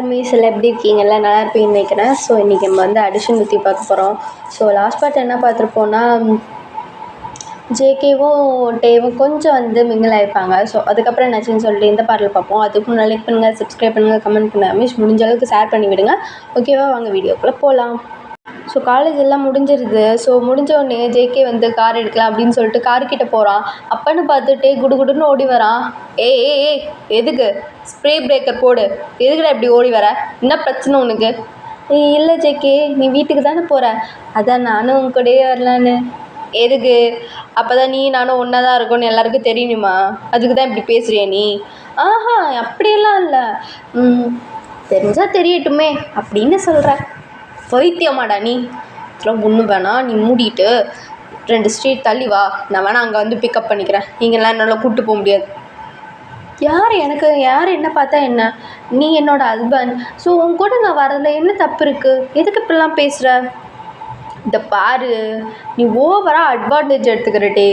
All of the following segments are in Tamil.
மீஸ் எல்லாம் எப்படி இருக்கீங்க? எல்லாம் நல்லா இருப்பீங்கன்னு நினைக்கிறேன். ஸோ இன்றைக்கி நம்ம வந்து அடிஷன் பற்றி பார்க்க போகிறோம். ஸோ லாஸ்ட் பார்ட் என்ன பார்த்துருப்போம்னா, ஜேகேவும் டேவும் கொஞ்சம் வந்து மிங்கிள் ஆகிருப்பாங்க. ஸோ அதுக்கப்புறம் என்னாச்சுன்னு சொல்லிட்டு இந்த பாட்டில் பார்ப்போம். அதுக்கு முன்னாடி லைக் பண்ணுங்கள், சப்ஸ்கிரைப் பண்ணுங்கள், கமெண்ட் பண்ணுங்கள், மீஸ் முடிஞ்ச அளவுக்கு ஷேர் பண்ணி விடுங்க. ஓகேவா? வாங்க வீடியோக்குள்ளே போகலாம். ஸோ காலேஜ் எல்லாம் முடிஞ்சிருது. ஸோ முடிஞ்ச உடனே ஜேகே வந்து கார் எடுக்கலாம் அப்படின்னு சொல்லிட்டு கார்கிட்ட போகிறான். அப்பன்னு பார்த்துட்டு குடுகுடுன்னு ஓடி வரான். ஏய் ஏய் ஏய் எதுக்கு ஸ்ப்ரே பிரேக்கர் போடு, எதுக்குடா இப்படி ஓடி வர, என்ன பிரச்சனை உனக்கு? இல்லை ஜேகே, நீ வீட்டுக்கு தானே போகிற, அதான் நானும் உன் கூடயே வரலான்னு. எதுக்கு? அப்போ தான் நீ நானும் ஒன்றா தான் இருக்கோன்னு எல்லாருக்கும் தெரியணுமா? அதுக்கு தான் இப்படி பேசுகிறியா நீ? ஆஹா, அப்படியெல்லாம் இல்லை, தெரிஞ்சால் தெரியட்டுமே அப்படின்னு சொல்கிறேன். பைத்தியமாடா நீ? இதெல்லாம் ஒன்றும் வேணாம், நீ மூடிட்டு 2 ஸ்ட்ரீட் தள்ளி வா, நான் வேணா அங்கே வந்து பிக்கப் பண்ணிக்கிறேன். நீங்கள்லாம் என்னால் கூப்பிட்டு போக முடியாது. யார் என்ன பார்த்தா என்ன? நீ என்னோட ஹஸ்பண்ட். ஸோ உன் கூட நான் வரதில்ல, என்ன தப்பு இருக்குது? எதுக்கு இப்படிலாம் பேசுகிற? இந்த பாரு, நீ ஓவராக அட்வான்டேஜ் எடுத்துக்கிறட்டே.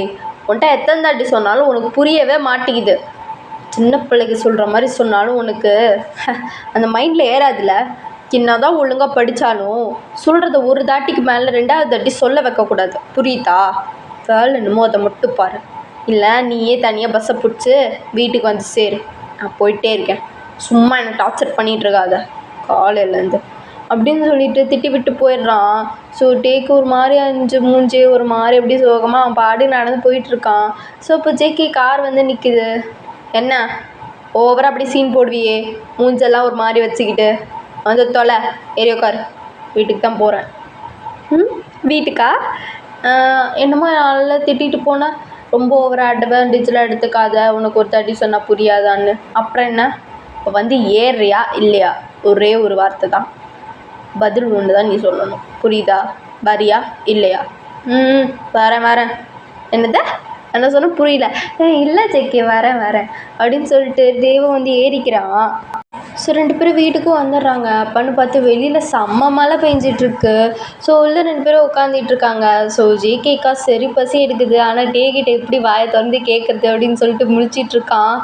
உன்ட்ட எத்தனை தாட்டி சொன்னாலும் உனக்கு புரியவே மாட்டேங்குது. சின்ன பிள்ளைக்கு சொல்கிற மாதிரி சொன்னாலும் உனக்கு அந்த மைண்டில் ஏறாதுல. என்னதான் ஒழுங்காக படித்தாலும் சொல்கிறத ஒரு தாட்டிக்கு மேலே 2வது தாட்டி சொல்ல வைக்கக்கூடாது, புரியுதா? வேலை என்னமோ அதை மட்டும் பாரு. இல்லை நீயே தனியாக பஸ்ஸை பிடிச்சி வீட்டுக்கு வந்து சேரு, நான் போயிட்டே இருக்கேன். சும்மா என்னை டார்ச்சர் பண்ணிகிட்ருக்காத காலையிலேருந்து அப்படின்னு சொல்லிட்டு திட்டி விட்டு போயிடுறான். ஸோ டேக்கு ஒரு மாதிரி மூஞ்சி ஒரு மாதிரி எப்படி சோகமாக அவன் பாடி நடந்து போயிட்டுருக்கான். ஸோ இப்போ ஜேகே கார் வந்து நிற்கிது. என்ன ஓவராக அப்படி சீன் போடுவியே, மூஞ்செல்லாம் ஒரு மாதிரி வச்சுக்கிட்டு? வந்து தொலை, ஏறி உட்கார், வீட்டுக்கு தான் போகிறேன். வீட்டுக்கா? என்னமோ நல்லா திட்டிகிட்டு போனேன், ரொம்ப ஓவராக அட்வான்டேஜில் எடுத்துக்காத, உனக்கு ஒரு தாட்டி சொன்னால் புரியாதான்னு. அப்புறம் என்ன, இப்போ வந்து ஏறுறியா இல்லையா? ஒரே ஒரு வார்த்தை தான், பதில் ஒன்று தான் நீ சொல்லணும், புரியுதா? வரியா இல்லையா? வரேன். என்னது என்ன சொன்ன? புரியல. இல்லை ஜேகே, வரேன் அப்படின்னு சொல்லிட்டு தேவன் வந்து ஏறிக்கிறான். ஸோ 2 பேரும் வீட்டுக்கும் வந்துடுறாங்க. அப்பன்னு பார்த்து வெளியில் செம்ம மழை பெஞ்சிட்ருக்கு. ஸோ உள்ள 2 பேரும் உட்காந்துட்ருக்காங்க. ஸோ ஜேகேக்கா சரி பசி எடுக்குது, ஆனால் டேகிட்ட எப்படி வாயை திறந்து கேட்குறது அப்படின்னு சொல்லிட்டு முழிச்சிட்ருக்கான்.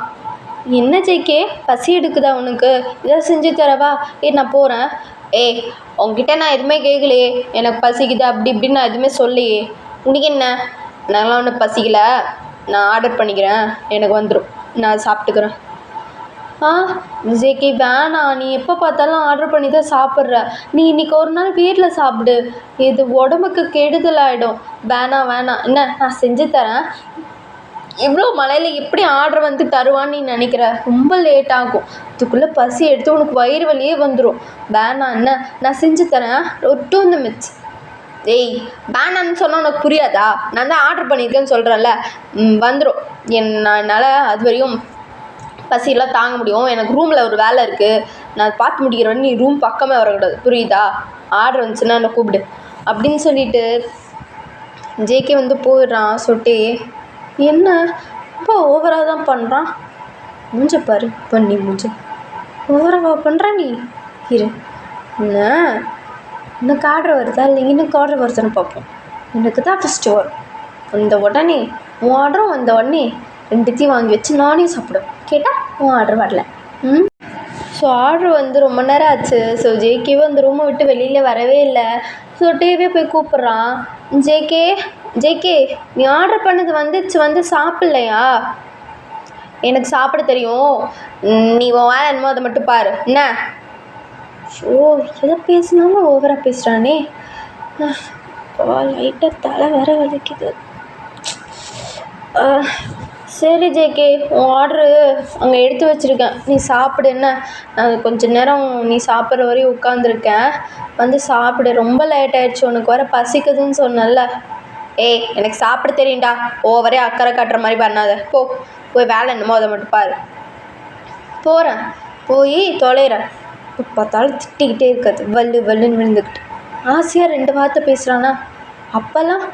என்ன ஜேகே, பசி எடுக்குதா உனக்கு? இதை செஞ்சு தரவா? நான் போகிறேன். உங்ககிட்ட நான் எதுவுமே கேட்கலையே, எனக்கு பசிக்குது அப்படி இப்படின்னு நான் எதுவுமே சொல்லையே. உனக்கு என்ன? நான்லாம் ஒன்றும் பசிக்கல, நான் ஆர்டர் பண்ணிக்கிறேன், எனக்கு வந்துடும், நான் சாப்பிட்டுக்கிறேன். ஜேகே வேணாம், நீ எப்போ பார்த்தாலும் ஆர்டர் பண்ணி தான் சாப்பிட்ற. நீ இன்றைக்கி ஒரு நாள் வீட்டில் சாப்பிடு, இது உடம்புக்கு கெடுதல் ஆகிடும். வேணாம். என்ன, நான் செஞ்சு தரேன். இவ்வளோ மழையில் எப்படி ஆர்டர் வந்து தருவான்னு நீ நினைக்கிற? ரொம்ப லேட் ஆகும், இதுக்குள்ளே பசி எடுத்து உனக்கு வயிறு வலியே வந்துடும். வேணாம். என்ன, நான் செஞ்சு தரேன், ஒரு 2 minutes. வேணான்னு சொன்னால் உனக்கு புரியாதா? நான் தான் ஆர்டர் பண்ணியிருக்கேன்னு சொல்கிறேன்ல, வந்துடும். என்னால் அது வரையும் பசியெல்லாம் தாங்க முடியும். எனக்கு ரூமில் ஒரு வேலை இருக்குது, நான் பார்த்து முடிக்கிறேன்னு நீ ரூம் பக்கமே வரக்கூடாது, புரியுதா? ஆர்டர் வந்துச்சுன்னா என்னை கூப்பிடு அப்படின்னு சொல்லிட்டு ஜேகே வந்து போயிடுறான். சொல்லிட்டு என்ன இப்போ ஓவராக தான் பண்ணுறான், மூஞ்ச பாரு, பண்ணி மூஞ்ச ஓவராக பண்ணுற நீ. இரு, எனக்கு ஆர்டர் வருதா இல்லை எனக்கு ஆர்டர் வருதுன்னு பார்ப்போம். எனக்கு தான் ஃபஸ்ட்டு வரும். வந்த உடனே உன் ஆர்டரும் வந்த உடனே 2த்தையும் வாங்கி வச்சு நானே சாப்பிடுவேன். கேட்டால் உன் ஆர்டர் வரல. ஸோ ஆர்டர் வந்து ரொம்ப நேரம் ஆச்சு. ஸோ ஜேகேவே அந்த ரூமை விட்டு வெளியில் வரவே இல்லை. ஸோ டேவே போய் கூப்பிட்றான். ஜேகே நீ ஆர்டர் பண்ணது வந்துச்சு, வந்து சாப்பிட்லையா? எனக்கு சாப்பிட தெரியும், நீ உன் வேலை என்னமோ அதை மட்டும் பாரு. என்ன? ஸோ எதை பேசினாலும் ஓவராக பேசுகிறானே. லைட்டாக தலை வேற வலிக்குது. சரி ஜேகே, உன் ஆர்டரு அங்கே எடுத்து வச்சுருக்கேன், நீ சாப்பிடு. என்ன, நான் கொஞ்சம் நேரம் நீ சாப்பிட்ற வரையும் உட்காந்துருக்கேன், வந்து சாப்பிடு. ரொம்ப லேட் ஆகிடுச்சு, உனக்கு வர பசிக்குதுன்னு சொன்னல. எனக்கு சாப்பிட தெரியும்டா, ஓவரே அக்கறை காட்டுற மாதிரி பண்ணாத. போய் வேலை என்னமோ அதை மட்டும் பாரு. போகிறேன், போய் தொலைகிறேன். இப்போ பார்த்தாலும் திட்டிக்கிட்டே இருக்காது, வல்லுன்னு விழுந்துக்கிட்டு. ஆசையாக 2 வார்த்தை பேசுகிறானா? அப்போல்லாம்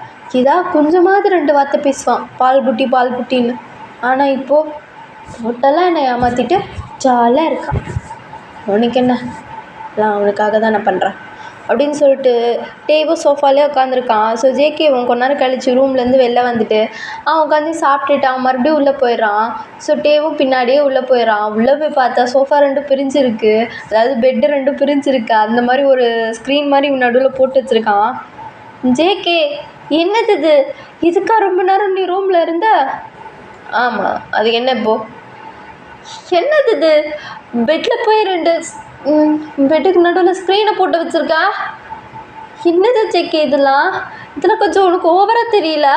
கொஞ்சமாவது 2 வார்த்தை பேசுவான், பால் புட்டின்னு. ஆனால் இப்போது டோட்டலாக என்னை ஏமாற்றிட்டு ஜாலியாக இருக்கான். உனக்கு என்ன? நான் அவனுக்காக தான் நான் பண்ணுறேன். அப்படின்னு சொல்லிட்டு டேவும் சோஃபாலே உட்காந்துருக்கான். ஸோ ஜேகேவும் கொஞ்ச நேரம் கழிச்சு ரூம்லேருந்து வெளில வந்துட்டு அவன் உட்காந்து சாப்பிட்டுட்டு அவன் மறுபடியும் உள்ளே போயிடுறான். ஸோ டேவும் பின்னாடியே உள்ளே போயிடுறான். உள்ளே போய் பார்த்தா சோஃபா 2 பிரிஞ்சிருக்கு, அதாவது பெட்டு 2 பிரிஞ்சிருக்கு. அந்த மாதிரி ஒரு ஸ்க்ரீன் மாதிரி இவன் நடுவில் போட்டு வச்சுருக்கான். ஜேகே, என்னது இது? இதுக்கா ரொம்ப நேரம் நீ ரூமில் இருந்த? ஆமாம், அது என்ன இப்போ? என்னது இது? பெட்டில் போய் 2 பெட்டுக்கு நடுவில் ஸ்க்ரீனை போட்டு வச்சுருக்கா? என்னது ஜேகே இதெல்லாம் கொஞ்சம் உனக்கு ஓவராக தெரியல?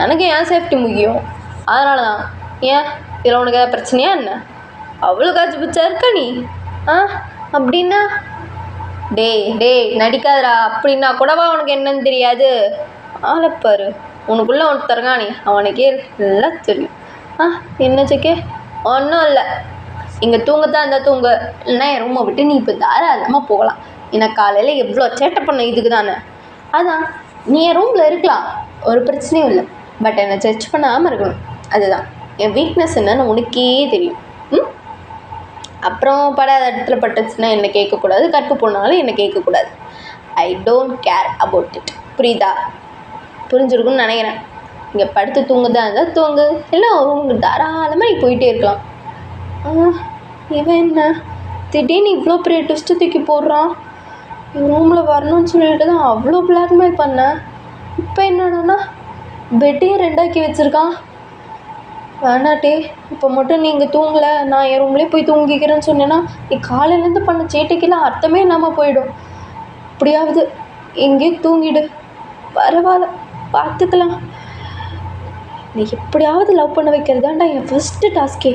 எனக்கு ஏன் சேஃப்டி முக்கியம், அதனால தான். ஏன் இதில் உனக்கு ஏதாவது பிரச்சனையா என்ன? அவ்வளோ காய்ச்சி பிச்சா இருக்க நீ? அப்படின்னா டேய் நடிக்காதடா. அப்படின்னா கூடவா உனக்கு என்னன்னு தெரியாது? ஆளப்பாரு, உனக்குள்ளே ஒருத்தருக்கானே அவனுக்கே எல்லாம் தெரியும். என்ன ஜேகே? ஒன்றும் இல்லை, இங்கே தூங்கத்தான் இருந்தால் தூங்க, இல்லைன்னா என் ரூமை விட்டு நீ இப்போ தாராளமாக போகலாம். எனக்கு காலையில் எவ்வளோ சேட்டை பண்ண இதுக்கு தானே. அதான், நீ என் ரூமில் இருக்கலாம், ஒரு பிரச்சனையும் இல்லை. பட் என்னை ஜட்ஜ் பண்ணாமல் இருக்கணும். அதுதான் என் வீக்னஸ் என்னன்னு உனக்கே தெரியும். அப்புறம் படாத இடத்துல பட்டுச்சுன்னா என்னை கேட்கக்கூடாது, கற்பு போனாலும் என்னை கேட்கக்கூடாது. I don't care about it. புரியுதா? புரிஞ்சிருக்குன்னு நினைக்கிறேன். இங்கே படுத்து தூங்குதான் இருந்தால் தூங்கு, இல்லை ரூமுக்கு தாராளமாக நீ போயிட்டே இருக்கலாம். இவன் என்ன திடீர்னு இவ்வளோ பெரிய ட்விஸ்ட்டு தூக்கி போடுறான்? ரூமில் வரணும்னு சொல்லிட்டு தான் அவ்வளோ பிளாக்மெயில் பண்ணேன். இப்போ என்னன்னா பெட்டையும் 2ஆக்கி வச்சுருக்கான். வேணாட்டே, இப்போ மட்டும் நீங்கள் தூங்கலை, நான் என் ரூம்லேயே போய் தூங்கிக்கிறேன்னு சொன்னேன்னா நீ காலையிலேருந்து பண்ண சேட்டைக்கெல்லாம் அர்த்தமே இல்லாமல் போயிடும். அப்படியாவது எங்கேயும் தூங்கிடு, பரவாயில்ல பார்த்துக்கலாம். நீ எப்படியாவது லவ் பண்ண வைக்கிறதாண்டா என் ஃபஸ்ட்டு டாஸ்கே.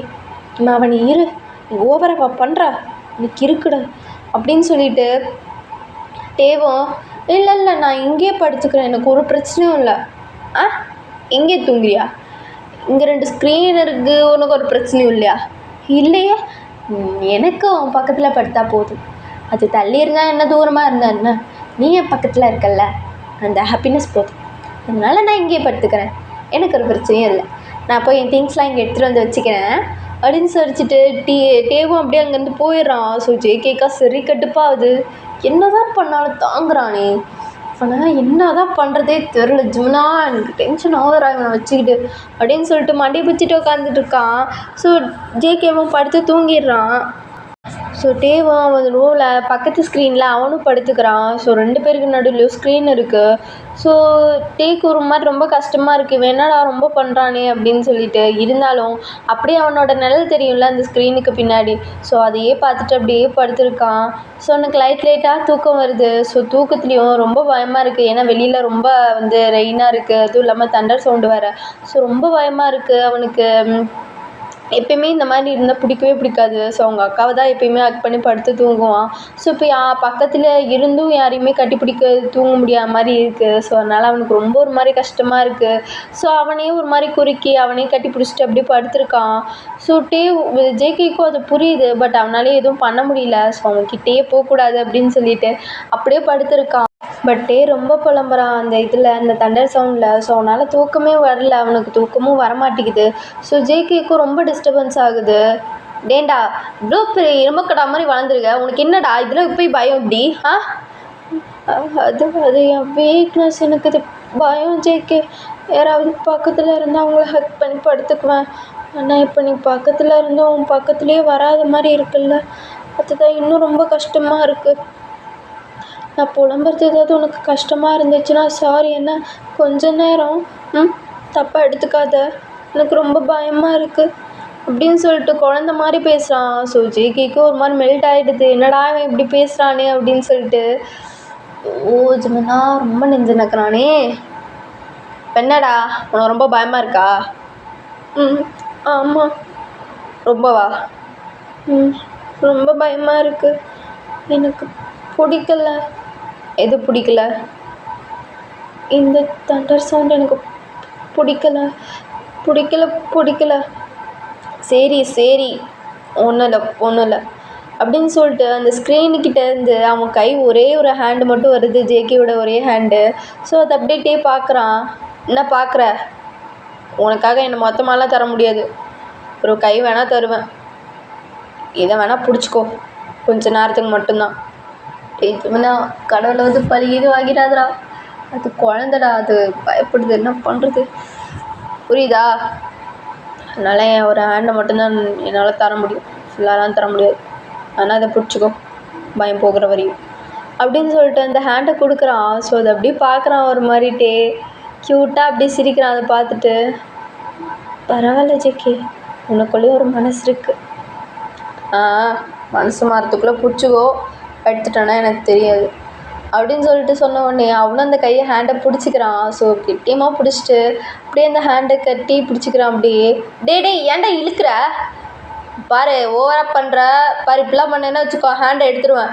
நான் அவனை இரு, நீ ஓவராக பண்ணுறா, எனக்கு இருக்குட அப்படின்னு சொல்லிட்டு தேவம் இல்லை நான் இங்கேயே படுத்துக்கிறேன், எனக்கு ஒரு பிரச்சனையும் இல்லை. இங்கே தூங்குறியா? இங்கே 2 ஸ்க்ரீன் இருக்குது, உனக்கு ஒரு பிரச்சனையும் இல்லையா? இல்லையே, எனக்கு அவன் பக்கத்தில் படுத்தா போதும். அது தள்ளி இருந்தால் என்ன, தூரமாக இருந்தா என்ன, நீ என் பக்கத்தில் இருக்கல்ல, அந்த ஹாப்பினஸ் போதும். அதனால் நான் இங்கேயே படுத்துக்கிறேன், எனக்கு ஒரு பிரச்சனையும் இல்லை. நான் போய் என் திங்ஸ்லாம் இங்கே எடுத்துகிட்டு வந்து வச்சுக்கிறேன் அப்படின்னு சொல்லிச்சுட்டு டேவும் அப்படியே அங்கேருந்து போயிடுறான். ஸோ ஜேகேக்கா சரி கட்டுப்பாகுது. என்ன தான் பண்ணாலும் தாங்குறானே, ஆனால் என்ன தான் பண்ணுறதே தெரில. ஜும்னா எனக்கு டென்ஷன் ஆகுறா இவனை வச்சுக்கிட்டு அப்படின்னு சொல்லிட்டு மண்டி பிடிச்சிட்டு உட்காந்துட்டு இருக்கான். ஸோ ஜேகேவும் படுத்து தூங்கிடுறான். ஸோ டேவும் அவன் ரூமில் பக்கத்து ஸ்க்ரீனில் அவனும் படுத்துக்கிறான். ஸோ 2 பேருக்கு நடுவில் ஸ்க்ரீன் இருக்குது. ஸோ டேக்கு ஒரு மாதிரி ரொம்ப கஷ்டமாக இருக்குது, வேணாடா ரொம்ப பண்ணுறானே அப்படின்னு சொல்லிட்டு. இருந்தாலும் அப்படியே அவனோட நிழல் தெரியும்ல அந்த ஸ்க்ரீனுக்கு பின்னாடி. ஸோ அதையே பார்த்துட்டு அப்படியே படுத்துருக்கான். ஸோ எனக்கு லைட்டாக தூக்கம் வருது. ஸோ தூக்கத்துலேயும் ரொம்ப பயமாக இருக்குது, ஏன்னா வெளியில் ரொம்ப ரெயினாக இருக்குது, அதுவும் இல்லாமல் தண்டர் சவுண்டு வேறு. ஸோ ரொம்ப பயமாக இருக்குது அவனுக்கு. எப்பயுமே இந்த மாதிரி இருந்தால் பிடிக்கவே பிடிக்காது. ஸோ அவங்க அக்காவை தான் எப்பயுமே ஹக் பண்ணி படுத்து தூங்குவான். ஸோ இப்போ பக்கத்தில் இருந்தும் யாரையுமே கட்டிப்பிடிக்க தூங்க முடியாத மாதிரி இருக்குது. ஸோ அதனால் அவனுக்கு ரொம்ப ஒரு மாதிரி கஷ்டமாக இருக்குது. ஸோ அவனே ஒரு மாதிரி குறுக்கி அவனே கட்டி பிடிச்சிட்டு அப்படியே படுத்துருக்கான். ஸோ ஜேகேக்கும் அது புரியுது, பட் அவனாலே எதுவும் பண்ண முடியல. ஸோ அவன்கிட்டயே போகக்கூடாது அப்படின்னு சொல்லிட்டு அப்படியே படுத்துருக்கான். பட் ரொம்ப புலம்புறான் அந்த அந்த தண்டர் சவுண்டில். ஸோ அவனால் தூக்கமே வரல, அவனுக்கு தூக்கமும் வரமாட்டேங்குது. ஸோ ஜேகேக்கும் ரொம்ப டிஸ்டர்பன்ஸ் ஆகுது. டேண்டா, இவ்வளோ பெரிய இரும்பக்கடா மாதிரி வளர்ந்துருக்க, உனக்கு என்னடா இதில் போய் பயம் இப்படி? அது என் வீக்னஸ், எனக்கு இது பயம் ஜேகே. யாராவது பக்கத்தில் இருந்தால் அவங்கள ஹக் பண்ணி படுத்துக்குவேன். ஆனால் இப்போ நீ பக்கத்தில் இருந்தும் உன் பக்கத்துலேயே வராத மாதிரி இருக்குல்ல, அதுதான் இன்னும் ரொம்ப கஷ்டமாக இருக்குது. நான் புலம்புறது ஏதாவது உனக்கு கஷ்டமாக இருந்துச்சுன்னா சாரி, என்ன கொஞ்ச நேரம் தப்பாக எடுத்துக்காத, எனக்கு ரொம்ப பயமாக இருக்குது அப்படின்னு சொல்லிட்டு குழந்த மாதிரி பேசுகிறான். ஸோ ஜேகேக்கு ஒரு மாதிரி மெல்ட் ஆகிடுது, என்னடா இவன் இப்படி பேசுகிறானே அப்படின்னு சொல்லிட்டு. ஜிமனா ரொம்ப நெஞ்சு நக்கிறானே. என்னடா உனக்கு ரொம்ப பயமாக இருக்கா? ஆமாம். ரொம்பவா? ரொம்ப பயமாக இருக்குது, எனக்கு பிடிக்கல. எது பிடிக்கல? இந்த தண்டர் சவுண்ட் எனக்கு பிடிக்கல. சரி ஒன்றும் இல்லை அப்படின்னு சொல்லிட்டு அந்த ஸ்க்ரீனுக்கிட்ட இருந்து அவன் கை ஒரே ஒரு ஹேண்டு மட்டும் வருது, ஜேகேயோட ஒரே ஹேண்டு. ஸோ அதை அப்படியே பார்க்குறான். என்ன பார்க்குற? உனக்காக என்னை மொத்தமாலாம் தர முடியாது, ஒரு கை வேணால் தருவேன், இதை வேணால் பிடிச்சிக்கோ, கொஞ்ச நேரத்துக்கு மட்டும்தான். இதுனா கடவுளை வந்து பழி இது வாங்கிடாதடா. அது குழந்தடா, அது பயப்படுது, என்ன பண்ணுறது புரியுதா? அதனால் என் ஒரு ஹேண்டை மட்டும்தான் என்னால் தர முடியும், ஃபுல்லாலாம் தர முடியாது. ஆனால் அதை பிடிச்சிக்கோ பயம் போகிற வரையும் அப்படின்னு சொல்லிட்டு அந்த ஹேண்டை கொடுக்குறான். ஸோ அதை அப்படியே பார்க்குறான் ஒரு மாதிரிட்டே க்யூட்டாக அப்படியே சிரிக்கிறான். அதை பார்த்துட்டு பரவாயில்ல ஜேகே, உனக்குள்ளேயே ஒரு மனசு இருக்குது. மனசு மாறத்துக்குள்ளே பிடிச்சிக்கோ, எடுத்துட்டானா எனக்கு தெரியாது அப்படின்னு சொல்லிட்டு சொன்ன உடனே அவனும் அந்த கையை ஹேண்டை பிடிச்சிக்கிறான். ஸோ கெட்டியமாக பிடிச்சிட்டு அப்படியே அந்த ஹேண்டை கட்டி பிடிச்சிக்கிறான். அப்படியே டே ஏன்டா இழுக்கிற பாரு, ஓவராக பண்ணுற பாரு, இப்படிலாம் பண்ணேன்னா வச்சுக்கோ ஹேண்டை எடுத்துருவேன்.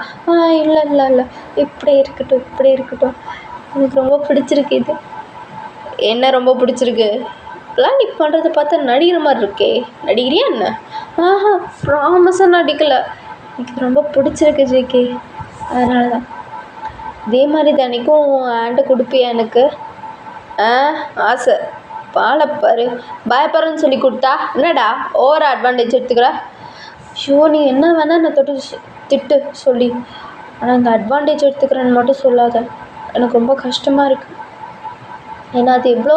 இல்லை இல்லை இல்லை, இப்படி இருக்கட்டும் எனக்கு ரொம்ப பிடிச்சிருக்கு. இது என்ன ரொம்ப பிடிச்சிருக்கு? இப்பெல்லாம் நீ பண்ணுறத பார்த்தா நடிக்கிற மாதிரி இருக்கே, நடிக்கிறியா என்ன? ப்ராமிஸாக நடிக்கலை, எனக்கு ரொம்ப பிடிச்சிருக்கு ஜேகே, அதனால தான். இதே மாதிரி தினைக்கும் ஹேண்டை கொடுப்பியா எனக்கு? ஆசை பாலப்பாரு, பயப்படுறேன்னு சொல்லி கொடுத்தா என்னடா ஓவர் அட்வான்டேஜ் எடுத்துக்கிற? ஷோ நீ என்ன வேணால் என்னை தொட்டு திட்டு சொல்லி, ஆனால் அந்த அட்வான்டேஜ் எடுத்துக்கிறேன்னு மட்டும் சொல்லாத, எனக்கு ரொம்ப கஷ்டமாக இருக்குது. ஏன்னா அது எவ்வளோ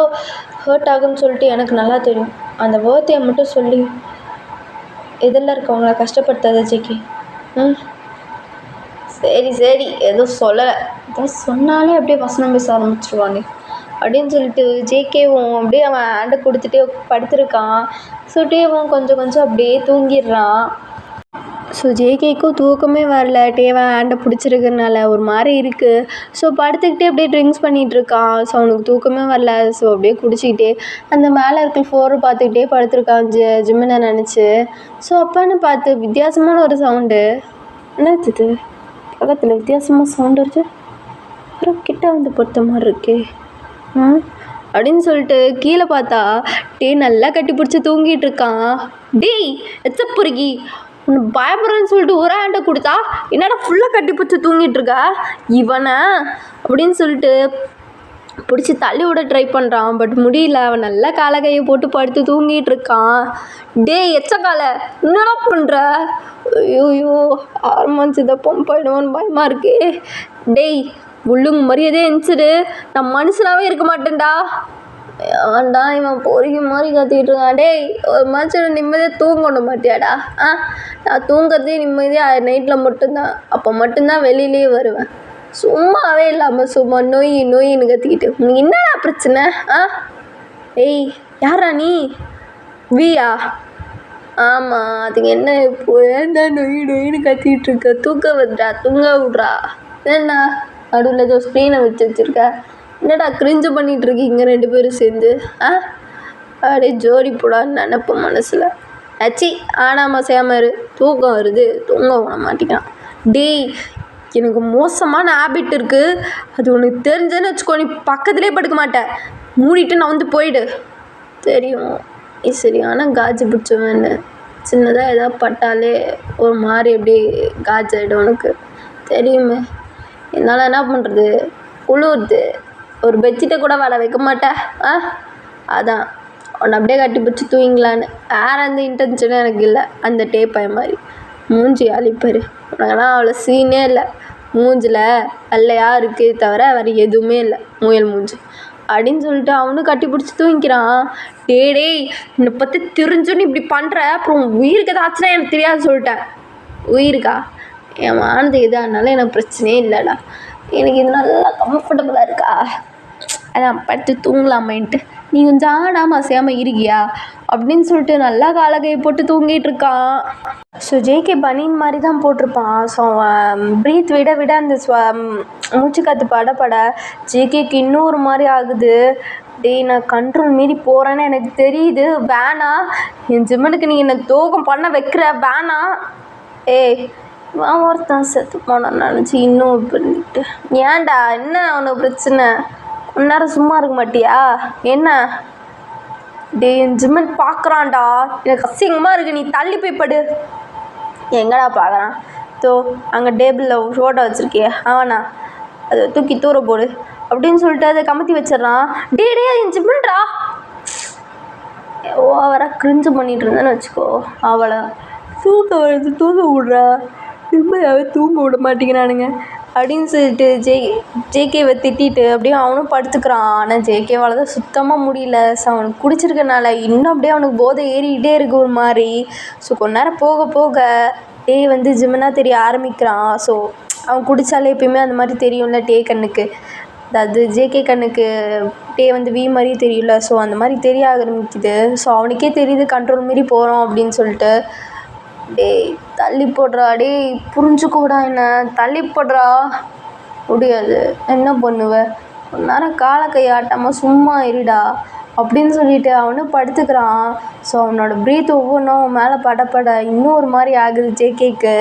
ஹர்ட் ஆகும்னு சொல்லிட்டு எனக்கு நல்லா தெரியும். அந்த வேர்த்தையை மட்டும் சொல்லி எதில் இருக்கவங்கள கஷ்டப்படுத்தாத ஜேகே. சரி எதுவும் சொல்லலை, ஏதோ சொன்னாலே அப்படியே வசனம் பேச ஆரம்பிச்சிருவானே அப்படின்னு சொல்லிட்டு ஜேகேவும் அப்படியே அவன் ஹேண்டை கொடுத்துட்டே படுத்துருக்கான். சுட்டேவும் கொஞ்சம் அப்படியே தூங்கிடுறான். ஸோ ஜேகேக்கும் தூக்கமே வரல, டேவன் ஹேண்டை பிடிச்சிருக்கிறதுனால ஒரு மாதிரி இருக்குது. ஸோ படுத்துக்கிட்டே அப்படியே ட்ரிங்க்ஸ் பண்ணிகிட்ருக்கான். ஸோ அவனுக்கு தூக்கமே வரல. ஸோ அப்படியே குடிச்சிக்கிட்டே அந்த மேலே இருக்க ஃப்ளோரை பார்த்துக்கிட்டே படுத்துருக்கான் ஜிம்மினை நினச்சி. ஸோ அப்பான்னு பார்த்து வித்தியாசமான ஒரு சவுண்டு, என்னது பக்கத்தில் வித்தியாசமாக சவுண்டு வருது, அப்புறம் கிட்ட வந்து பொறுத்த மாதிரி இருக்கே அப்படின்னு சொல்லிட்டு கீழே பார்த்தா நல்லா கட்டி பிடிச்சி தூங்கிட்டு இருக்கான். டேய் எச்சப்பொறுக்கி, உன்னை பயப்படுறேன்னு சொல்லிட்டு ஒரு ஹேண்டை கொடுத்தா என்னடா ஃபுல்லாக கட்டி பிடிச்சி தூங்கிட்டு இருக்கா இவனை அப்படின்னு சொல்லிட்டு பிடிச்சி தள்ளி விட ட்ரை பண்ணுறான். பட் முடியல, அவன் நல்லா காலை கையை போட்டு படுத்து தூங்கிட்டு இருக்கான். டேய் எச்சக்காலை என்னடா பண்ணுற? ஐயோ 6 months இதை பம்ப் ஆகிடுவோன்னு பயமாக இருக்கே. டேய் உள்ளுங்க மரியாதையே எந்திச்சிடு, நான் மனுஷனாகவே இருக்க மாட்டேன்டா. ஆண்டா இவன் பொறுக்கி மாதிரி கத்திக்கிட்டு இருக்கான். டேய் ஒரு மனுஷன் நிம்மதியாக தூங்கணும் மாட்டியாடா? நான் தூங்குறதே நிம்மதியாக நைட்டில் மட்டும்தான், அப்போ மட்டும்தான் வெளியிலேயே வருவேன். சும்மாவே இல்லாமல் சும்மா நொயின்னு கத்திக்கிட்டு உனக்கு என்னடா பிரச்சனை? ஏய் யாரா நீ? வியா? ஆமாம், அதுக்கு என்ன இப்போ ஏன்டா நொயின்னு கத்திக்கிட்டு இருக்க? தூங்க விட்றா, தூங்க விட்றா. என்னடா நடுவில் ஏதோ ஸ்க்ரீனை வச்சுருக்க, என்னடா கிரிஞ்சு பண்ணிகிட்டு இருக்கீங்க 2 பேரும் சேர்ந்து? அப்படியே ஜோடி போடான்னு நினப்பேன் மனசில். ஆச்சி ஆனாமல் சேமாரு, தூக்கம் வருது, தூங்க விட மாட்டேங்கான். டேய் எனக்கு மோசமான ஹேபிட் இருக்குது, அது உனக்கு தெரிஞ்சேன்னு வச்சுக்கோ, நீ பக்கத்துலேயே படுக்க மாட்டேன், மூடிட்டு நான் வந்து போயிடு. தெரியும் சரியான காஜு பிடிச்சவன்னு, சின்னதாக எதாவது பட்டாலே ஒரு மாதிரி அப்படியே காஜாயிடும் உனக்கு தெரியுமே. என்னால் என்ன பண்ணுறது, குளிருது, ஒரு பெட்ஷீட்டை கூட வேலை வைக்க மாட்டேன். அதான் உன்னை அப்படியே கட்டி பிடிச்சி தூங்கிங்களான்னு, வேறு எந்த இன்டென்ஷனும் எனக்கு இல்லை. அந்த டேப்பாய் மாதிரி மூஞ்சி அழிப்பார், உனக்கெல்லாம் அவ்வளோ சீனே இல்லை, மூஞ்சில் வெள்ளையாக இருக்குது தவிர வேறு எதுவுமே இல்லை, முயல் மூஞ்சி அப்படின்னு சொல்லிட்டு அவனும் கட்டி பிடிச்சி தூங்கிக்கிறான். டேய் என்னை பற்றி தெரிஞ்சுன்னு இப்படி பண்ணுற, அப்புறம் உயிருக்கு ஏதாச்சுன்னா எனக்கு தெரியாது சொல்லிட்டேன். உயிருக்கா? என் வானது எதானாலும் எனக்கு பிரச்சனையே இல்லைடா, எனக்கு இது நல்லா கம்ஃபர்டபுளாக இருக்கா, அதான் படுத்து தூங்கலாமேன்ட்டு. நீ கொஞ்சம் ஆடாமல் அசையாமல் இருக்கியா அப்படின்னு சொல்லிட்டு நல்லா காலகையை போட்டு தூங்கிட்டு இருக்கான். ஸோ ஜேகே பனின் மாதிரி தான் போட்டிருப்பான். ஸோ ப்ரீத் விட அந்த மூச்சு காற்று பட ஜேகேக்கு இன்னும் ஒரு மாதிரி ஆகுது. டேய் நான் கண்ட்ரோல் மீறி போகிறேன்னு எனக்கு தெரியுது, வேணாம் என் ஜிம்மனுக்கு நீ என்னை தூக்கம் பண்ண வைக்கிற, வேணாம். ஏய் நான் ஒருத்தான் செத்து போனான்னு நினச்சி இன்னும் பண்ணிட்டு, ஏன்டா என்ன அவனுக்கு பிரச்சனை? கொஞ்ச நேரம் சும்மா இருக்க மாட்டியா என்ன? டே என் ஜிம்மன் பார்க்குறான்டா, எனக்கு அசிங்கமாக இருக்குது, நீ தள்ளி போய் படு. எங்கடா பார்க்குறான்? தோ அங்கே டேபிளில் ஃபோட்டோ வச்சுருக்கிய அவனா, அதை தூக்கி தூர போடு அப்படின்னு சொல்லிட்டு அதை கமத்தி வச்சிடறான். டே என் ஜிம்மன்டா, ஓவராக கிரிஞ்சு பண்ணிகிட்டு இருந்தேன்னு வச்சுக்கோ, அவளை தூக்க வருது, தூக்க விட்றா. நிம்மதியாகவே தூங்க விட மாட்டேங்கிறானுங்க அப்படின்னு சொல்லிட்டு ஜேகேவை திட்டிட்டு அப்படியே அவனும் படுத்துக்கிறான். ஆனால் ஜேகேவால் தான் சுத்தமாக முடியல. ஸோ அவனுக்கு குடிச்சிருக்கனால இன்னும் அப்படியே அவனுக்கு போதை ஏறிக்கிட்டே இருக்கு ஒரு மாதிரி. ஸோ கொஞ்ச நேரம் போக போக வந்து ஜிம்னா தெரிய ஆரம்பிக்கிறான். ஸோ அவன் குடித்தாலே எப்பயுமே அந்த மாதிரி தெரியும்ல கண்ணுக்கு, அதாவது ஜேகே கண்ணுக்கு வந்து வி மாதிரி தெரியும்ல. ஸோ அந்த மாதிரி தெரிய ஆரம்பிக்குது. ஸோ அவனுக்கே தெரியுது கண்ட்ரோல் மாரி போகிறோம் அப்படின்னு சொல்லிட்டு, டேய் தள்ளி போடுறா, டேய் புரிஞ்சுக்கூடா, என்ன தள்ளி போடுறா. முடியாது, என்ன பண்ணுவ, கொஞ்ச நேரம் காலை கை ஆட்டாமல் சும்மா இருடா அப்படின்னு சொல்லிட்டு அவனும் படுத்துக்கிறான். ஸோ அவனோட ப்ரீத் ஒவ்வொன்றும் மேலே படப்பட இன்னும் ஒரு மாதிரி ஆகுது ஜேகேக்கு.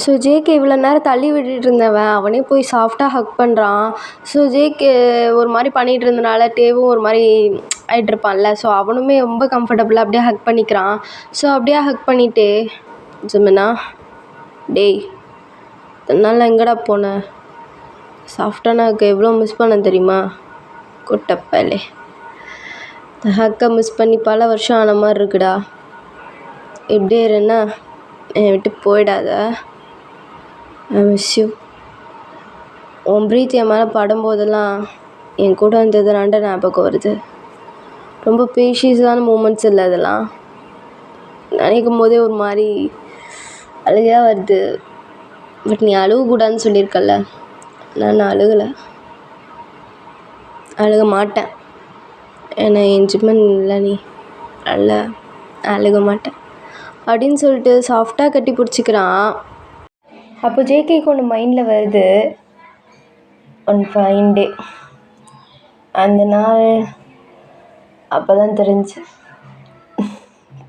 ஸோ ஜேகே இவ்வளோ நேரம் தள்ளி விட்டுட்டு இருந்தவன் அவனே போய் சாஃப்டாக ஹக் பண்ணுறான். ஸோ ஜேகே ஒரு மாதிரி பண்ணிகிட்டு இருந்தனால டேவும் ஒரு மாதிரி ஆகிட்ருப்பான்ல. ஸோ அவனுமே ரொம்ப கம்ஃபர்டபுளாக அப்படியே ஹக் பண்ணிக்கிறான். ஸோ அப்படியே ஹக் பண்ணிவிட்டு, ஜிமினா டேய் தன்னால் எங்கடா போனேன், சாஃப்டாக நான் எவ்வளோ மிஸ் பண்ண தெரியுமா, கொட்டப்பலே இந்த ஹக்கை மிஸ் பண்ணி பல வருஷம் ஆன மாதிரி இருக்குடா. எப்படியே இருன்னா என்னை விட்டு போயிடாத, ஐ மிஸ் யூ. உன் ப்ரீத் என் மேலே படும்போதெல்லாம் என் கூட வந்தது ரெண்ட ஞாபகம் வருது. ரொம்ப பேஷியஸான மூமெண்ட்ஸ் இல்லை அதெல்லாம், நினைக்கும் போதே ஒரு மாதிரி அழுகையாக வருது. பட் நீ அழுகக்கூடாதுன்னு சொல்லியிருக்கல, நான் அழுகலை, அழுக மாட்டேன். ஏன்னா என் ஜிம்மன் இல்லை, நீ அல்ல, அழுக மாட்டேன் அப்படின்னு சொல்லிட்டு சாஃப்டாக கட்டி பிடிச்சிக்கிறான். அப்போ ஜேகேக்கு ஒன்று மைண்டில் வருது. ஒன் ஃபைன் டே அந்த நாள் அப்போ தான் தெரிஞ்சு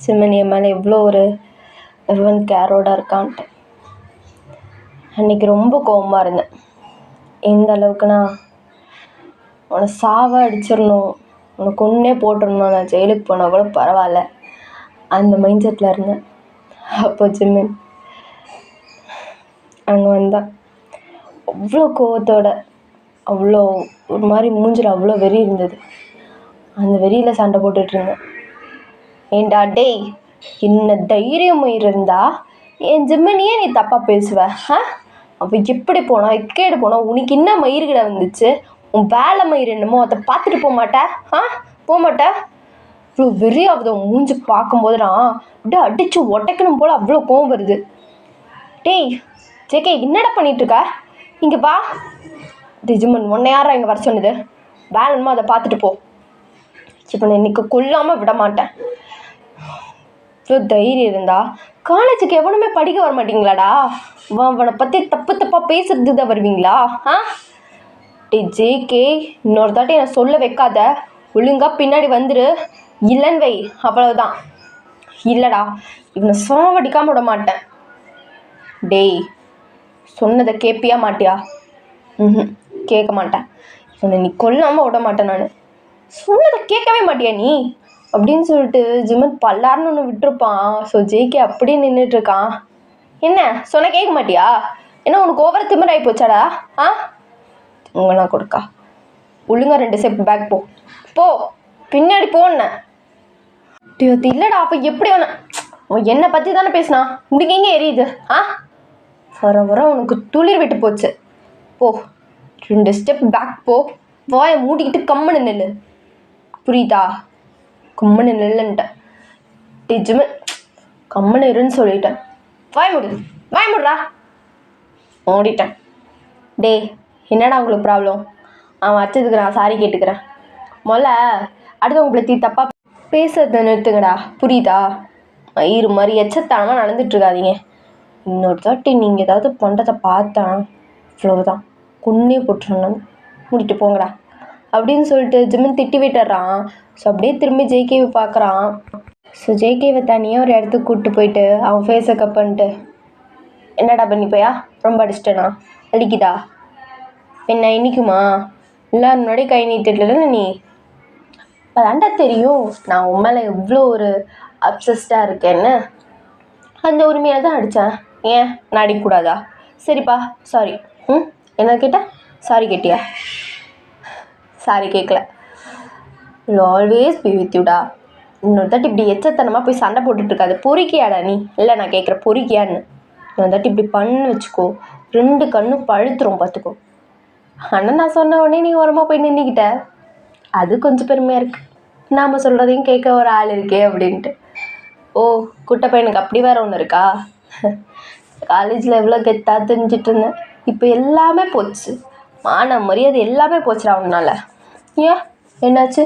ஜிம்மன் என் மேலே எவ்வளோ ஒரு எவன் கேரோட இருக்கான்ட்டு. அன்றைக்கி ரொம்ப கோவமாக இருந்தேன். எந்த அளவுக்குனா, உன்னை சாவ அடிச்சிடணும், உன்னை கொன்னே போட்டுடணும், நான் ஜெயிலுக்கு போனால் கூட பரவாயில்ல, அந்த மைண்ட் செட்டில் இருந்தேன். அப்போ ஜிம்மன் அங்கே வந்தான். அவ்வளோ கோவத்தோட, அவ்வளோ ஒரு மாதிரி மூஞ்சில் அவ்வளோ வெறி இருந்தது. அந்த வெறியில் சண்டை போட்டுட்ருந்தேன். ஏண்டா டேய், என்ன தைரியம் இருந்தா என் ஜிம்மனியே நீ தப்பாக பேசுவ? அவள் எப்படி போனா, எக்கேடு போனா, உனக்கு என்ன மயிர்கிட வந்துச்சு, உன் வேலை மயிர் என்னமோ அதை பார்த்துட்டு போக மாட்டேன், போக மாட்டேன். இவ்வளோ வெறி ஆகுது உன் மூஞ்சி பார்க்கும்போதுதான் அப்படியே அடித்து ஒட்டைக்கணும் போல் அவ்வளோ கோவம் வருது. டேய் ஜேகே, என்னடா பண்ணிகிட்ருக்க, இங்கே வா. ஜிம்மன் உன்னை யாரா இங்கே வர சொன்னது, வேலைமா அதை பார்த்துட்டு போ. இப்போ நான் இன்னைக்கு கொல்லாமல் விட மாட்டேன். இவ்வளோ தைரியம் இருந்தா காலேஜுக்கு எவனுமே படிக்க வர மாட்டீங்களாடா, அவனை பற்றி தப்பு தப்பாக பேசுறது தான் வருவீங்களா? டே ஜேகே, இன்னொரு தாட்டி நான் சொல்ல வைக்காத, ஒழுங்காக பின்னாடி வந்துரு, இல்லைன்னு வை, அவ்வளோதான். இல்லைடா, இவனை சாவடிக்காமல் விட மாட்டேன். டேய், சொன்னதை கேட்பியா மாட்டியா? கேட்க மாட்டேன். இவனை நீ கொல்லாமல் விட மாட்டேன், நான் சொன்னதை கேட்கவே மாட்டியா நீ அப்படின்னு சொல்லிட்டு ஜிம்மன் பல்லாருன்னு ஒன்று விட்டுருப்பான். ஸோ ஜேகே அப்படியே நின்றுட்டுருக்கான். என்ன சொன்ன கேட்க மாட்டியா, என்ன உனக்கு ஓவர திமிராகி போச்சாடா? உங்களா கொடுக்கா, ஒழுங்கா 2 ஸ்டெப் பேக் போ, போ பின்னாடி போன்னேன். இல்லைடா, அப்போ எப்படி அவன் என்னை பற்றி தானே பேசினா, உனக்கு எங்கே எரியுது? வர வர உனக்கு துளிர் விட்டு போச்சு. போ 2 ஸ்டெப் பேக் போ, வாயை மூடிக்கிட்டு கம்முன்னு நெல்லு, புரியுதா? கம்முன்னு நெல்லுன்ட்டேன். ஜிம்மன் கம்முன்னு இருன்னு சொல்லிட்டேன். வாய் முடுறா. ஓடிட்டேன். டே, என்னடா உங்களுக்கு ப்ராப்ளம்? அவன் அடிச்சதுக்கு நான் சாரி கேட்டுக்கிறேன். முதல்ல அடுத்தவங்களை பற்றி தப்பாக பேசுறத நிறுத்துங்கடா, புரியுதா? மயிறு மாதிரி எச்சத்தானமாக நடந்துட்டுருக்காதீங்க. இன்னொரு தாட்டி நீங்கள் ஏதாவது பண்ணுறதை பார்த்தேன், இவ்வளவுதான், கொன்னே போட்டுருந்தேன், மூடிட்டு போங்கடா அப்படின்னு சொல்லிட்டு ஜிம்மன் திட்டி விட்டுறான். ஸோ அப்படியே திரும்பி ஜேகேவை பார்க்குறான். ஸோ ஜேகேவை தனியாக ஒரு இடத்துக்கு கூப்பிட்டு போயிட்டு அவன் ஃபேஸை கப் பண்ணிட்டு, என்னடா பண்ணி போயா, ரொம்ப அடிச்சிட்டேனா, அடிக்குதா, என்ன இன்னிக்குமா, இல்லை முன்னாடி கை நீட்டிடல நீ, அதாண்டா தெரியும் நான் உன் மேலே எவ்வளோ ஒரு அப்சஸ்டாக இருக்கேன்னு, அந்த உரிமையாக தான் அடித்தேன். ஏன் நான் அடிக்கக்கூடாதா? சரிப்பா சாரி. என்ன கேட்டேன், சாரி கேட்டியா? சாரி கேட்கல. ஆல்வேஸ் பி வித் யூடா. இன்னொரு தாட்டி இப்படி எச்சத்தனமாக போய் சண்டை போட்டுட்ருக்காது. பொறுக்கியாடா நீ? இல்லை நான் கேட்குற பொறுக்கியான்னு. நான் தாட்டி இப்படி பண்ணு வச்சுக்கோ, 2 கண்ணும் பழுத்துரும் பார்த்துக்கோ. ஆனால் நான் சொன்ன உடனே நீ ஓரமாக போய் நின்றுக்கிட்ட, அது கொஞ்சம் பெருமையாக இருக்குது. நாம் சொல்கிறதையும் கேட்க ஒரு ஆள் இருக்கே அப்படின்ட்டு. ஓ, குட்டை பையனுக்கு அப்படி வேற ஒன்று இருக்கா? காலேஜில் எவ்வளோ கெத்தாக தெரிஞ்சிட்டு இருந்தேன், இப்போ எல்லாமே போச்சு. மான மரியாதை எல்லாமே போச்சுடா உன்னால. ஏன் என்னாச்சு?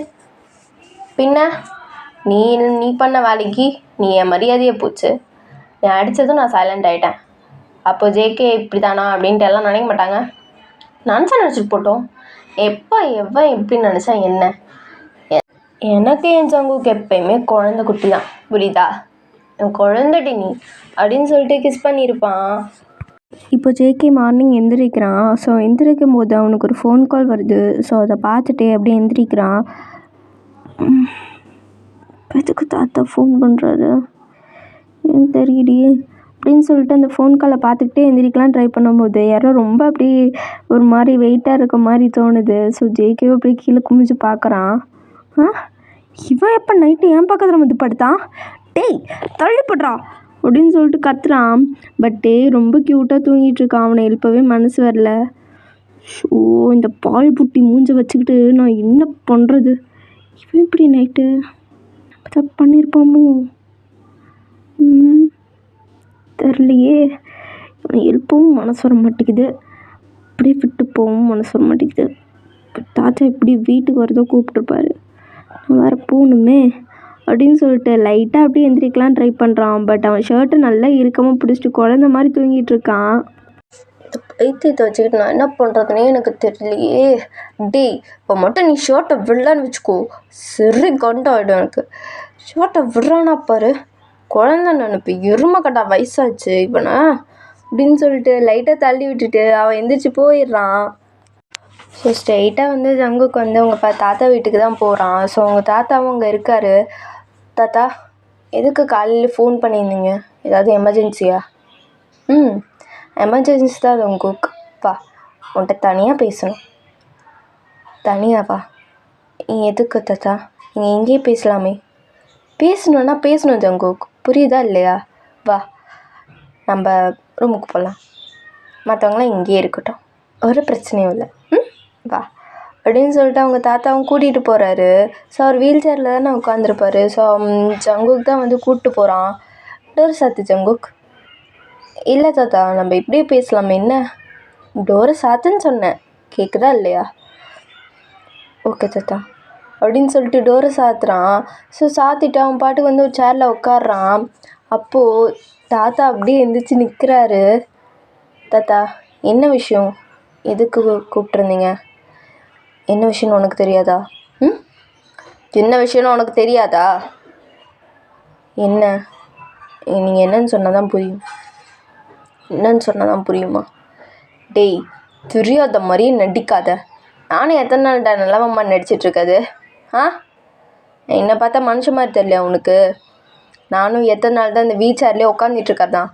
பின்ன நீ பண்ண வேலைக்கு நீ என் மரியாதையே போச்சு. நீ அடித்ததும் நான் சைலண்ட் ஆகிட்டேன். அப்போ ஜேகே இப்படி தானா அப்படின்ட்டு எல்லாம் நினைக்க மாட்டாங்க. நினச்சிட்டு போட்டோம். எப்போ எவன் எப்படி நினச்சா என்ன? எனக்கு என் ஜங்குக்கு எப்பயுமே குழந்தை குட்டி தான், புரியுதா? என் குழந்தைடி நீ அப்படின்னு சொல்லிட்டு கிஸ் பண்ணியிருப்பான். இப்போ ஜேகே மார்னிங் எந்திரிக்கிறான். ஸோ எந்திரிக்கும் போது அவனுக்கு ஒரு ஃபோன் கால் வருது. ஸோ அதை பார்த்துட்டு அப்படியே எந்திரிக்கிறான். எதுக்கு தாத்தா ஃபோன் பண்ணுறாரு எனக்கு தெரியலையே அப்படின்னு சொல்லிட்டு அந்த ஃபோன் காலை பார்த்துக்கிட்டே எந்திரிக்கலாம் ட்ரை பண்ணும்போது யாரோ ரொம்ப அப்படி ஒரு மாதிரி வெயிட்டாக இருக்க மாதிரி தோணுது. ஸோ ஜேகேவை அப்படியே கீழே குமிஞ்சு பார்க்குறான். இவன் எப்போ நைட்டு என் பக்கத்தில் வந்து படுத்தான்? டேய் தள்ளிப்படுறா அப்படின்னு சொல்லிட்டு கத்துறான். பட் டே ரொம்ப க்யூட்டாக தூங்கிட்டு இருக்கான். அவனை எழுப்பவே மனசு வரல. ஸோ இந்த பால் புட்டி மூஞ்ச வச்சுக்கிட்டு நான் என்ன பண்ணுறது? இவன் இப்படி நைட்டு தப்பு பண்ணியிருப்பாமோ? தெரிலையே. இவனை எழுப்பவும் மனசு வர மாட்டேங்குது, அப்படியே விட்டு போகவும் மனசு வர மாட்டேங்குது. இப்போ தாத்தா எப்படி வீட்டுக்கு வரதோ கூப்பிட்டுருப்பாரு, நான் வேறு போகணுமே அப்படின்னு சொல்லிட்டு லைட்டாக அப்படியே எந்திரிக்கலாம் ட்ரை பண்ணுறான். பட் அவன் ஷர்ட்டு நல்லா இறுக்கமாக பிடிச்சிட்டு குழந்த மாதிரி தூங்கிட்டு இருக்கான். இந்த பைத்தியத்தை வச்சுக்கிட்டு நான் என்ன பண்ணுறதுனே எனக்கு தெரியலையே. டேய் இப்போ மட்டும் நீ ஷர்ட்டை விடலான்னு வச்சுக்கோ, சரி கண்டாயிடும் எனக்கு. ஷர்ட்டை விடுறானா பாரு, குழந்த நினைப்பு எருமை கட்டா வயசாச்சு இவனை அப்படின்னு சொல்லிட்டு லைட்டாக தள்ளி விட்டுட்டு அவன் எந்திரிச்சு போயிடுறான். ஸோ ஸ்ட்ரெயிட்டாக வந்து ஜங்குக்கு வந்து அவங்க தாத்தா வீட்டுக்கு தான் போகிறான். ஸோ அவங்க தாத்தாவும் அங்கே இருக்கார். தாத்தா எதுக்கு காலையில் ஃபோன் பண்ணியிருந்தீங்க? ஏதாவது எமர்ஜென்சியா? எமர்ஜென்சி தான் ஜங்குக். வா உன்கிட்ட தனியாக பேசணும். தனியாவா? எதுக்கு தாத்தா? நீங்கள் எங்கேயே பேசலாமே. பேசணுன்னா பேசணும் ஜங்குக், புரியுதா இல்லையா? வா நம்ம ரூமுக்கு போகலாம், மற்றவங்களாம் இங்கேயே இருக்கட்டும், ஒரு பிரச்சனையும் இல்லை. வா அப்படின்னு சொல்லிட்டு அவங்க தாத்தாவும் கூட்டிகிட்டு போகிறாரு. ஸோ அவர் வீல் சேரில் தானே உட்காந்துருப்பாரு. ஸோ ஜங்குக் தான் வந்து கூப்பிட்டு போகிறான். டோர் சாத்து ஜங்குக். இல்லை தாத்தா நம்ம இப்படியே பேசலாமே, என்ன? டோரை சாத்துன்னு சொன்னேன், கேட்குதா இல்லையா? ஓகே தாத்தா அப்படின்னு சொல்லிட்டு டோரை சாத்துறான். ஸோ சாத்திட்டு அவன் பாட்டுக்கு வந்து ஒரு சேரில் உட்காடுறான். அப்போது தாத்தா அப்படியே எந்திரிச்சு நிற்கிறாரு. தாத்தா என்ன விஷயம்? எதுக்கு கூப்பிட்ருந்தீங்க? என்ன விஷயம்னு உனக்கு தெரியாதா? என்ன விஷயம்னு உனக்கு தெரியாதா? என்ன? நீங்கள் என்னன்னு சொன்னால் தான் புரியும். என்னன்னு சொன்னால் தான் புரியுமா? டேய் தெரியாத மாதிரியே நடிக்காத. நானும் எத்தனை நாள்டா நல்லவம்மா நடிச்சிட்ருக்காது? என்னை பார்த்தா மனுஷன் மாதிரி தெரியல உனக்கு? நானும் எத்தனை நாள் தான் இந்த வீல் சேர்லேயே உட்காந்துட்ருக்கதான்.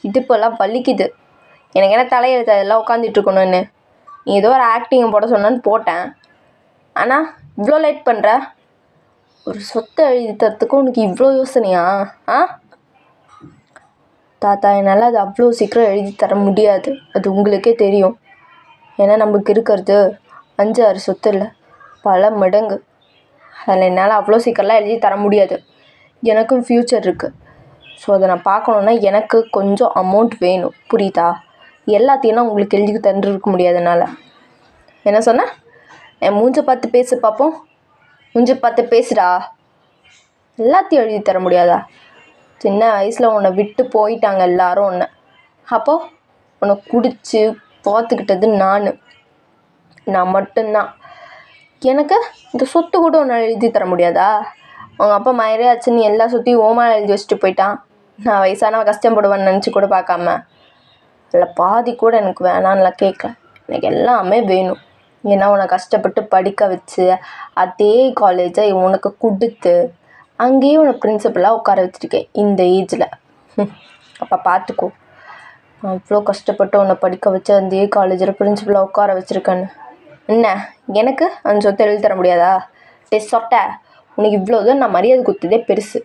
இடுப்பெல்லாம் வலிக்குது. எனக்கு என்ன தலையெழுத்து அதெல்லாம் உட்காந்துட்ருக்கணும்னு? நீ ஏதோ ஒரு ஆக்டிங்கை போட சொன்னான்னு போட்டேன். ஆனால் இவ்வளோ லேட் பண்ணுற? ஒரு சொத்தை எழுதி தரத்துக்கு உனக்கு இவ்வளோ யோசனையா? தாத்தா என்னால் அது அவ்வளோ சீக்கிரம் எழுதி தர முடியாது, அது உங்களுக்கே தெரியும். ஏன்னா நம்மளுக்கு இருக்கிறது 5-6 சொத்து இல்லை, பல மடங்கு. அதில் என்னால் அவ்வளோ சீக்கிரம்லாம் எழுதி தர முடியாது. எனக்கும் ஃப்யூச்சர் இருக்குது. ஸோ அதை நான் பார்க்கணுன்னா எனக்கு கொஞ்சம் அமௌண்ட் வேணும், புரியுதா? எல்லாத்தையும் நான் உங்களுக்கு எழுதி தந்துருக்க முடியாது என்னால். என்ன சொன்ன? என் மூஞ்ச பார்த்து பேசு பார்ப்போம். மூஞ்ச பார்த்து பேசுடா. எல்லாத்தையும் எழுதி தர முடியாதா? சின்ன வயசில் உன்னை விட்டு போயிட்டாங்க எல்லாரும் உன்னை. அப்போது உன்னை குடித்து பார்த்துக்கிட்டது நான் மட்டும்தான். எனக்கு இந்த சொத்து கூட உன்னை எழுதி தர முடியாதா? அவங்க அப்பா மயிரே ஆச்சுன்னு எல்லா சொத்தையும் ஓமாக எழுதி வச்சுட்டு போயிட்டான். நான் வயசானவன் கஷ்டப்படுவேன்னு நினச்சி கூட பார்க்காம. இல்லை பாதி கூட எனக்கு வேணான்லாம் கேட்கல, எனக்கு எல்லாமே வேணும். ஏன்னா உன்னை கஷ்டப்பட்டு படிக்க வச்சு அதே காலேஜை உனக்கு கொடுத்து அங்கேயும் உன்னை பிரின்சிபலாக உட்கார வச்சுருக்கேன் இந்த ஏஜில். அப்போ பார்த்துக்கோ, நான் இவ்வளோ கஷ்டப்பட்டு உன்னை படிக்க வச்சு அதே காலேஜில் பிரின்சிபலாக உட்கார வச்சுருக்கேன்னு. என்ன எனக்கு அந்த சொத்தை எழுதி தர முடியாதா? சொட்ட உனக்கு இவ்வளோதான் நான் மரியாதை கொடுத்ததே பெருசு.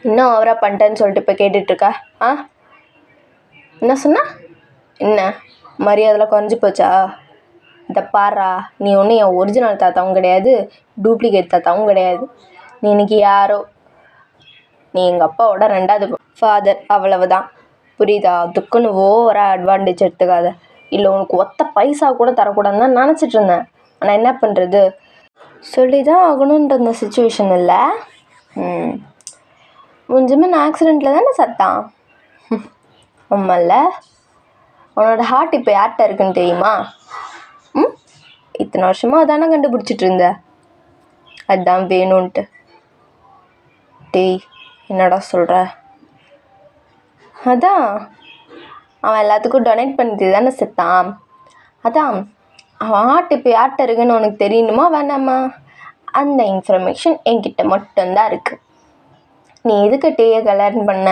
இன்னும் அவராக பண்ணிட்டேன்னு சொல்லிட்டு இப்போ கேட்டுட்ருக்க? என்ன சொன்னா? என்ன மரியாதைலாம் குறைஞ்சி போச்சா? இதை பாரா, நீ ஒன்றும் என் ஒரிஜினல் தாத்தாவும் கிடையாது, டூப்ளிகேட் தாத்தாவும் கிடையாது. நீ இன்னைக்கு யாரோ, நீ எங்கள் அப்பாவோட 2வது ஃபாதர், அவ்வளவுதான். புரியுதா? அதுக்குன்னு ஓவராக அட்வான்டேஜ் எடுத்துக்காத. இல்லை உனக்கு ஒத்த பைசா கூட தரக்கூடாதுன்னு தான் நினச்சிட்டு இருந்தேன். ஆனால் என்ன பண்ணுறது, சொல்லி தான் ஆகணுன்ற இந்த சுச்சுவேஷன் இல்லை. கொஞ்சமே ஆக்சிடெண்ட்டில் தானே சத்தான். ஆமாம்ல. அவனோட ஹார்ட் இப்போ யார்கிட்ட இருக்குன்னு தெரியுமா? இத்தனை வருஷமாக அதானே கண்டுபிடிச்சிட்டு இருந்த. அதுதான் வேணும்ன்ட்டு. டேய், என்னடா சொல்கிற? அதான் அவன் எல்லாத்துக்கும் டொனேட் பண்ணிட்டு தானே செத்தான். அதான் அவன் ஹார்ட் இப்போ யார்கிட்ட இருக்குன்னு உனக்கு தெரியணுமா வேணாமா? அந்த இன்ஃபர்மேஷன் என்கிட்ட மட்டும்தான் இருக்குது. நீ எதுக்கு டேயை கல்யாணம் பண்ண,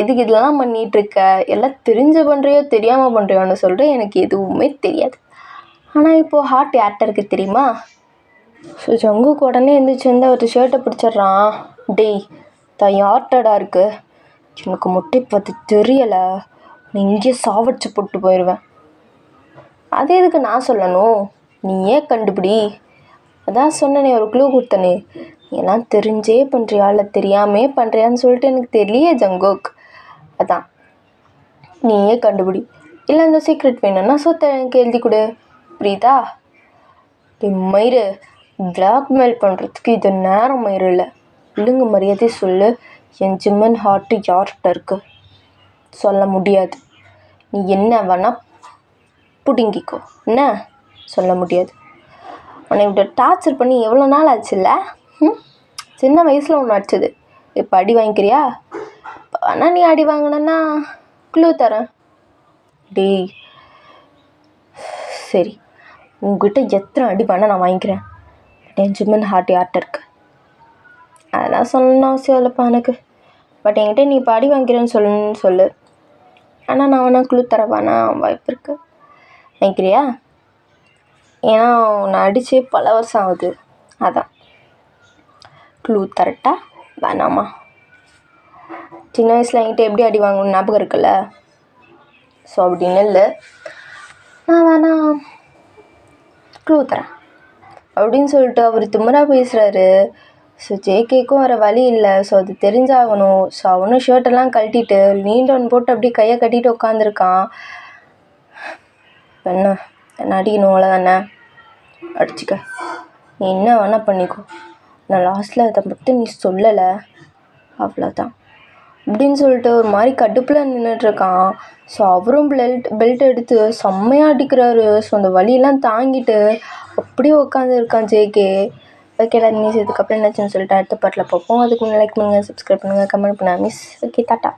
எதுக்கு இதெல்லாம் பண்ணிகிட்ருக்க, எல்லாம் தெரிஞ்சு பண்ணுறியோ தெரியாமல் பண்ணுறியோன்னு சொல்கிற, எனக்கு எதுவுமே தெரியாது. ஆனால் இப்போது ஹார்ட் யார்கிட்ட இருக்குது தெரியுமா? ஸோ ஜங்குக்கு உடனே எழுந்திரிச்சு வந்து அவர் ஷர்ட்டை பிடிச்சிட்றான். டேய், தான் யார்ட்டடா இருக்கு? எனக்கு முட்டை பார்த்து தெரியலை, நீ இங்கேயே சாவடிச்சு போட்டு போயிடுவேன். அது எதுக்கு நான் சொல்லணும்? நீ ஏன் கண்டுபிடி. அதான் சொன்னனே, ஒரு க்ளூ கொடுத்தனே. நீ எல்லாம் தெரிஞ்சே பண்ணுறியா இல்லை தெரியாமே பண்ணுறியான்னு சொல்லிட்டு எனக்கு தெரியலையே ஜங்குக். அதான் நீயே கண்டுபிடி. இல்லை இந்த சீக்ரெட் வேணும்னா சொத்தை எனக்கு எழுதி கொடு. புரியுதா? மயிறு பிளாக்மெயில் பண்ணுறதுக்கு இது நேரம் மயிறு இல்லை. இல்லைங்க மரியாதை சொல்லு, என் ஜிம்மன் ஹார்ட்டு யார்கிட்ட இருக்கு? சொல்ல முடியாது. நீ என்ன வேணா புடுங்கிக்கோ, என்ன சொல்ல முடியாது. உன்னை இப்படி டார்ச்சர் பண்ணி எவ்வளோ நாள் ஆச்சுல்ல? சின்ன வயசில் ஒன்று அடிச்சது, இப்போ அடி வாங்கிக்கிறியா? ஆனால் நீ அடி வாங்கினா க்ளூ தரேன். டேய் சரி, உங்ககிட்ட எத்தனை அடி வேணால் நான் வாங்கிக்கிறேன். என் ஜிம்மன் ஹார்ட் யார்கிட்ட இருக்கு? அதெல்லாம் சொல்லணும்னு அவசியம் இல்லைப்பா எனக்கு. பட் என்கிட்ட நீ இப்போ அடி வாங்கிக்கிறேன்னு சொல்லு. ஆனால் நான் வேணா க்ளூ தரவானா வாய்ப்பு இருக்கு. வாங்கிக்கிறியா? ஏன்னா நான் அடித்தே பல வருஷம் ஆகுது. அதான் க்ளூ தரட்டா வேணாமா? சின்ன வயசில் என்கிட்ட எப்படி அடி வாங்கணும்னு ஞாபகம் இருக்குல்ல? ஸோ அப்படின்னு இல்லை, நான் வேணா க்ளூ தரேன் அப்படின்னு சொல்லிட்டு அவர் திமிரா பேசுகிறாரு. ஸோ ஜேகேக்கும் வேறு வழி இல்லை. ஸோ அது தெரிஞ்சாகணும். ஸோ அவனும் ஷர்ட்டெல்லாம் கழட்டிட்டு நீண்டவன் போட்டு அப்படியே கையை கட்டிட்டு உட்காந்துருக்கான். என்ன அடிக்கணும் அவ்வளோதானே, அடிச்சுக்க, நீ என்ன வேணால் பண்ணிக்கோ. நான் லாஸ்ட்டில் அதை மட்டும் நீ சொல்லலை, அவ்வளோதான் அப்படின்னு சொல்லிட்டு ஒரு மாதிரி கடுப்பில் நின்றுட்டுருக்கான். ஸோ அவரும் பெல்ட் எடுத்து செம்மையாக அடிக்கிறாரு. ஸோ அந்த வலியெல்லாம் தாங்கிட்டு அப்படியே உட்காந்துருக்கான் ஜேகே. ஓகே, எல்லாரும் நியூஸ் இதுக்கப்புறம் என்னாச்சுன்னு சொல்லிட்டு அடுத்த பாட்டில் பார்ப்போம். அதுக்கு முன்னாடி லைக் பண்ணுங்கள், சப்ஸ்கிரைப் பண்ணுங்கள், கமெண்ட் பண்ணுங்கள் மிஸ். Okay, tata.